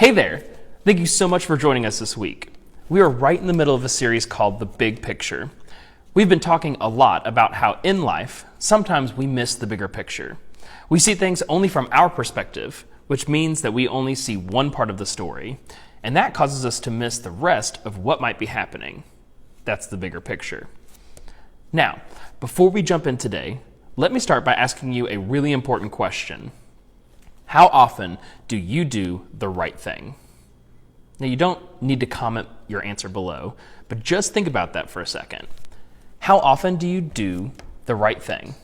Hey there! Thank you so much for joining us this week. We are right in the middle of a series called The Big Picture. We've been talking a lot about how in life, sometimes we miss the bigger picture. We see things only from our perspective, which means that we only see one part of the story, and that causes us to miss the rest of what might be happening. That's the bigger picture. Now, before we jump in today, let me start by asking you a really important question. How often do you do the right thing? Now, you don't need to comment your answer below, but just think about that for a second. How often do you do the right thing?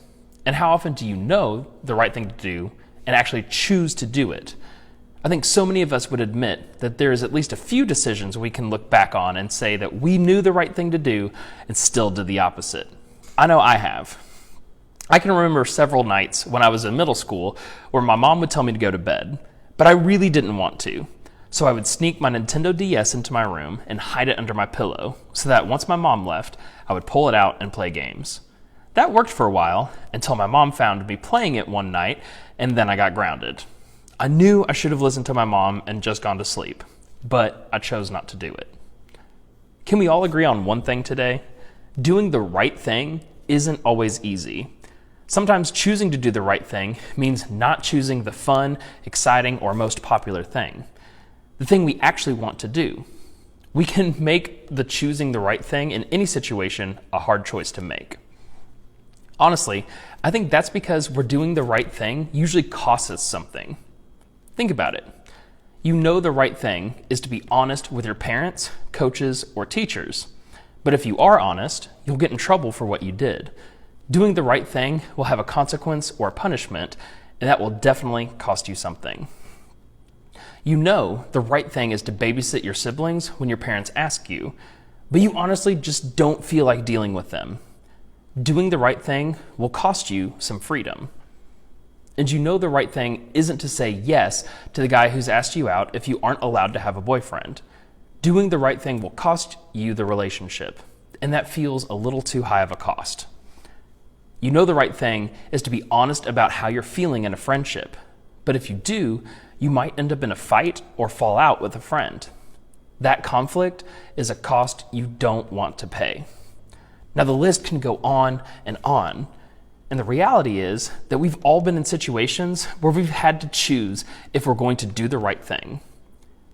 And how often do you know the right thing to do and actually choose to do it? I think so many of us would admit that there is at least a few decisions we can look back on and say that we knew the right thing to do and still did the opposite. I know I have. I can remember several nights when I was in middle school where my mom would tell me to go to bed, but I really didn't want to. So I would sneak my Nintendo DS into my room and hide it under my pillow so that once my mom left, I would pull it out and play games. That worked for a while until my mom found me playing it one night, and then I got grounded. I knew I should have listened to my mom and just gone to sleep, but I chose not to do it. Can we all agree on one thing today? Doing the right thing isn't always easy. Sometimes choosing to do the right thing means not choosing the fun, exciting, or most popular thing, the thing we actually want to do. We can make the choosing the right thing in any situation a hard choice to make. Honestly, I think that's because we're doing the right thing usually costs us something. Think about it. You know the right thing is to be honest with your parents, coaches, or teachers. But if you are honest, you'll get in trouble for what you did. Doing the right thing will have a consequence or a punishment, and that will definitely cost you something. You know the right thing is to babysit your siblings when your parents ask you, but you honestly just don't feel like dealing with them. Doing the right thing will cost you some freedom. And you know the right thing isn't to say yes to the guy who's asked you out if you aren't allowed to have a boyfriend. Doing the right thing will cost you the relationship, and that feels a little too high of a cost. You know the right thing is to be honest about how you're feeling in a friendship, but if you do, you might end up in a fight or fall out with a friend. That conflict is a cost you don't want to pay. Now, the list can go on, and the reality is that we've all been in situations where we've had to choose if we're going to do the right thing.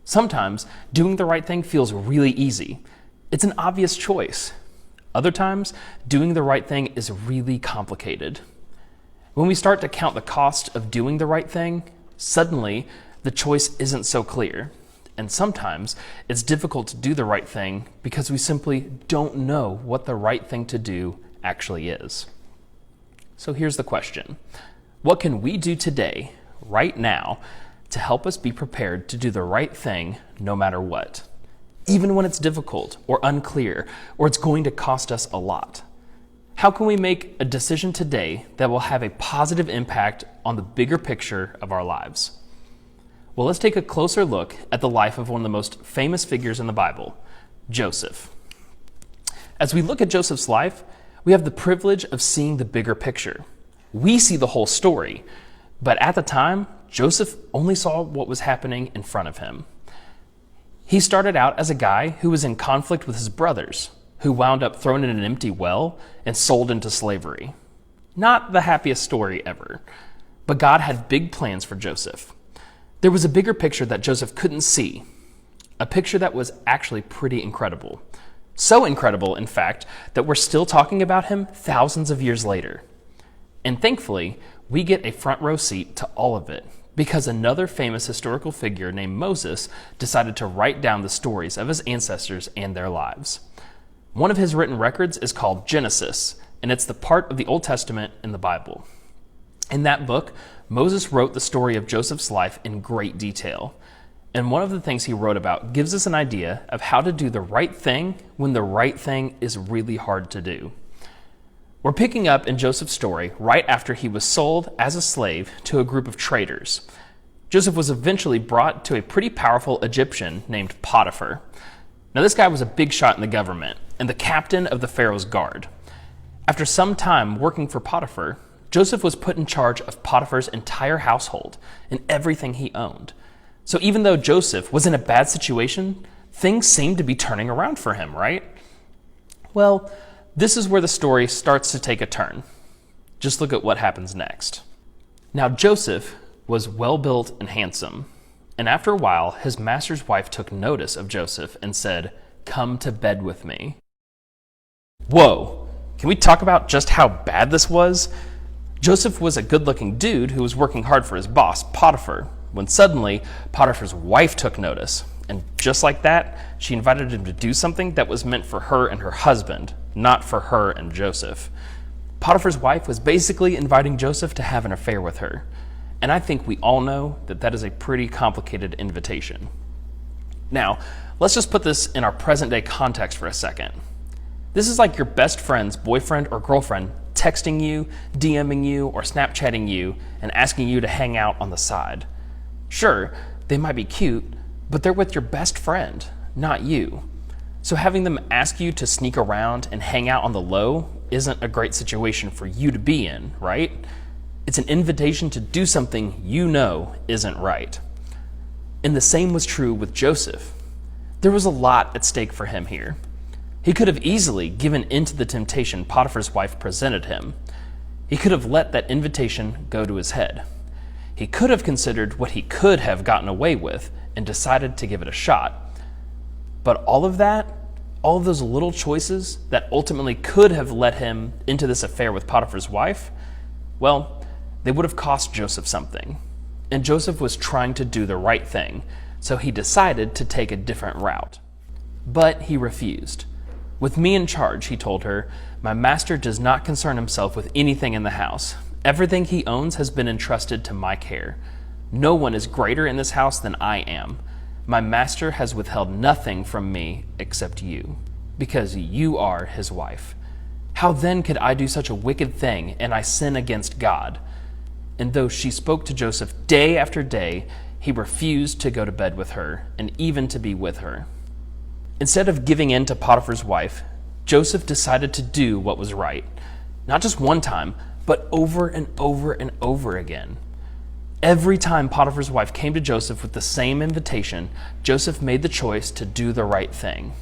Sometimes doing the right thing feels really easy. It's an obvious choice. Other times, doing the right thing is really complicated. When we start to count the cost of doing the right thing, suddenly the choice isn't so clear. And sometimes it's difficult to do the right thing because we simply don't know what the right thing to do actually is. So here's the question. What can we do today, right now, to help us be prepared to do the right thing no matter what? Even when it's difficult or unclear, or it's going to cost us a lot. How can we make a decision today that will have a positive impact on the bigger picture of our lives? Well, let's take a closer look at the life of one of the most famous figures in the Bible, Joseph. As we look at Joseph's life, we have the privilege of seeing the bigger picture. We see the whole story, but at the time, Joseph only saw what was happening in front of him. He started out as a guy who was in conflict with his brothers, who wound up thrown in an empty well and sold into slavery. Not the happiest story ever, but God had big plans for Joseph. There was a bigger picture that Joseph couldn't see, a picture that was actually pretty incredible. So incredible, in fact, that we're still talking about him thousands of years later. And thankfully, we get a front row seat to all of it, because another famous historical figure named Moses decided to write down the stories of his ancestors and their lives. One of his written records is called Genesis, and it's the part of the Old Testament in the Bible. In that book, Moses wrote the story of Joseph's life in great detail. And one of the things he wrote about gives us an idea of how to do the right thing when the right thing is really hard to do. We're picking up in Joseph's story right after he was sold as a slave to a group of traders. Joseph was eventually brought to a pretty powerful Egyptian named Potiphar. Now, this guy was a big shot in the government and the captain of the Pharaoh's guard. After some time working for Potiphar, Joseph was put in charge of Potiphar's entire household and everything he owned. So even though Joseph was in a bad situation, things seemed to be turning around for him, right? Well, this is where the story starts to take a turn. Just look at what happens next. Now Joseph was well-built and handsome, and after a while, his master's wife took notice of Joseph and said, "Come to bed with me." Whoa, can we talk about just how bad this was? Joseph was a good-looking dude who was working hard for his boss, Potiphar, when suddenly Potiphar's wife took notice. And just like that, she invited him to do something that was meant for her and her husband, not for her and Joseph. Potiphar's wife was basically inviting Joseph to have an affair with her. And I think we all know that that is a pretty complicated invitation. Now, let's just put this in our present-day context for a second. This is like your best friend's boyfriend or girlfriend texting you, DMing you, or Snapchatting you and asking you to hang out on the side. Sure, they might be cute, but they're with your best friend, not you. So having them ask you to sneak around and hang out on the low isn't a great situation for you to be in, right? It's an invitation to do something you know isn't right. And the same was true with Joseph. There was a lot at stake for him here. He could have easily given in to the temptation Potiphar's wife presented him. He could have let that invitation go to his head. He could have considered what he could have gotten away with and decided to give it a shot. But all of those little choices that ultimately could have led him into this affair with Potiphar's wife, well, they would have cost Joseph something. And Joseph was trying to do the right thing, so he decided to take a different route. But he refused. "With me in charge," he told her, "my master does not concern himself with anything in the house. Everything he owns has been entrusted to my care. No one is greater in this house than I am. My master has withheld nothing from me except you, because you are his wife. How then could I do such a wicked thing and I sin against God?" And though she spoke to Joseph day after day, he refused to go to bed with her and even to be with her. Instead of giving in to Potiphar's wife, Joseph decided to do what was right. Not just one time, but over and over and over again. Every time Potiphar's wife came to Joseph with the same invitation, Joseph made the choice to do the right thing.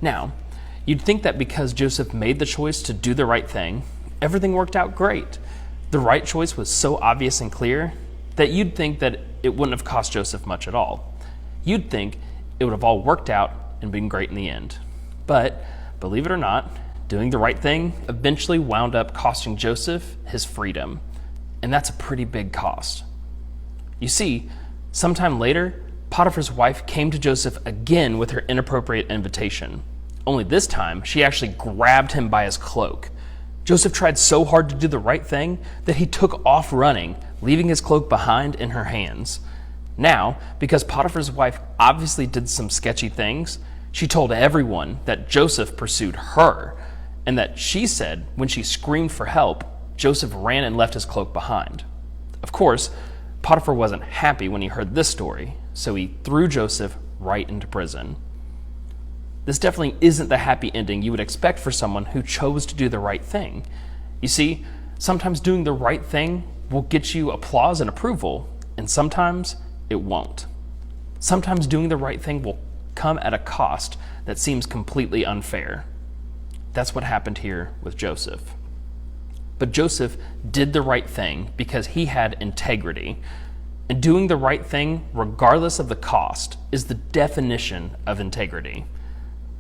Now, you'd think that because Joseph made the choice to do the right thing, everything worked out great. The right choice was so obvious and clear that you'd think that it wouldn't have cost Joseph much at all. You'd think it would have all worked out and been great in the end. But, believe it or not, doing the right thing eventually wound up costing Joseph his freedom. And that's a pretty big cost. You see, sometime later, Potiphar's wife came to Joseph again with her inappropriate invitation. Only this time, she actually grabbed him by his cloak. Joseph tried so hard to do the right thing that he took off running, leaving his cloak behind in her hands. Now, because Potiphar's wife obviously did some sketchy things, she told everyone that Joseph pursued her, and that she said when she screamed for help, Joseph ran and left his cloak behind. Of course, Potiphar wasn't happy when he heard this story, so he threw Joseph right into prison. This definitely isn't the happy ending you would expect for someone who chose to do the right thing. You see, sometimes doing the right thing will get you applause and approval, and sometimes it won't. Sometimes doing the right thing will come at a cost that seems completely unfair. That's what happened here with Joseph. But Joseph did the right thing because he had integrity. And doing the right thing, regardless of the cost, is the definition of integrity.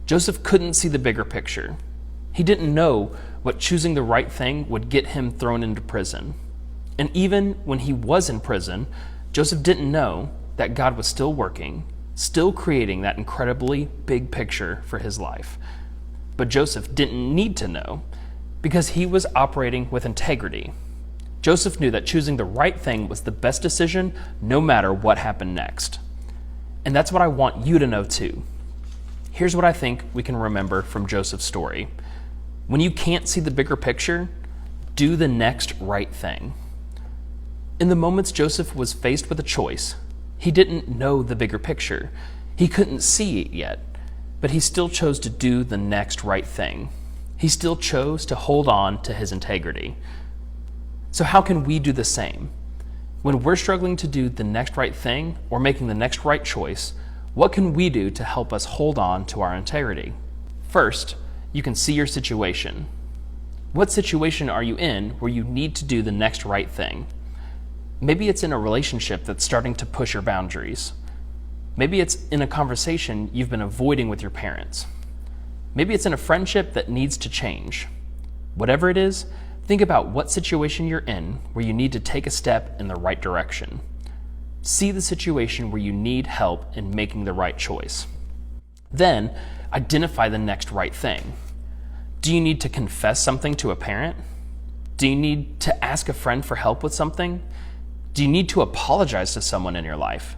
Joseph couldn't see the bigger picture. He didn't know what choosing the right thing would get him thrown into prison. And even when he was in prison, Joseph didn't know that God was still working, still creating that incredibly big picture for his life. But Joseph didn't need to know because he was operating with integrity. Joseph knew that choosing the right thing was the best decision no matter what happened next. And that's what I want you to know too. Here's what I think we can remember from Joseph's story. When you can't see the bigger picture, do the next right thing. In the moments Joseph was faced with a choice, he didn't know the bigger picture. He couldn't see it yet, but he still chose to do the next right thing. He still chose to hold on to his integrity. So how can we do the same? When we're struggling to do the next right thing or making the next right choice, what can we do to help us hold on to our integrity? First, you can see your situation. What situation are you in where you need to do the next right thing? Maybe it's in a relationship that's starting to push your boundaries. Maybe it's in a conversation you've been avoiding with your parents. Maybe it's in a friendship that needs to change. Whatever it is, think about what situation you're in where you need to take a step in the right direction. See the situation where you need help in making the right choice. Then, identify the next right thing. Do you need to confess something to a parent? Do you need to ask a friend for help with something? Do you need to apologize to someone in your life?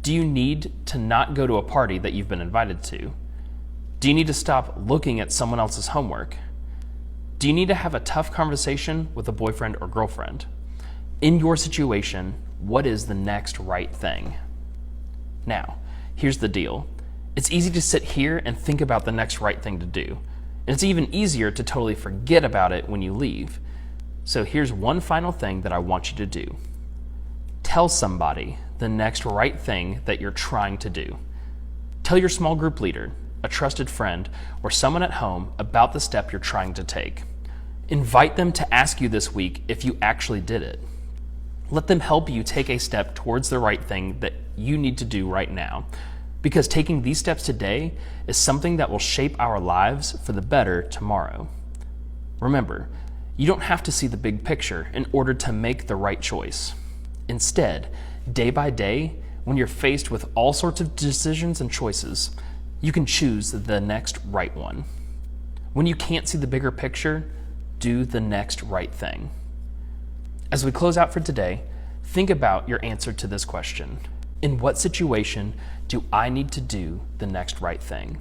Do you need to not go to a party that you've been invited to? Do you need to stop looking at someone else's homework? Do you need to have a tough conversation with a boyfriend or girlfriend? In your situation, what is the next right thing? Now, here's the deal. It's easy to sit here and think about the next right thing to do. And it's even easier to totally forget about it when you leave. So here's one final thing that I want you to do. Tell somebody the next right thing that you're trying to do. Tell your small group leader, a trusted friend, or someone at home about the step you're trying to take. Invite them to ask you this week if you actually did it. Let them help you take a step towards the right thing that you need to do right now. Because taking these steps today is something that will shape our lives for the better tomorrow. Remember, you don't have to see the big picture in order to make the right choice. Instead, day by day, when you're faced with all sorts of decisions and choices, you can choose the next right one. When you can't see the bigger picture, do the next right thing. As we close out for today, think about your answer to this question. In what situation do I need to do the next right thing?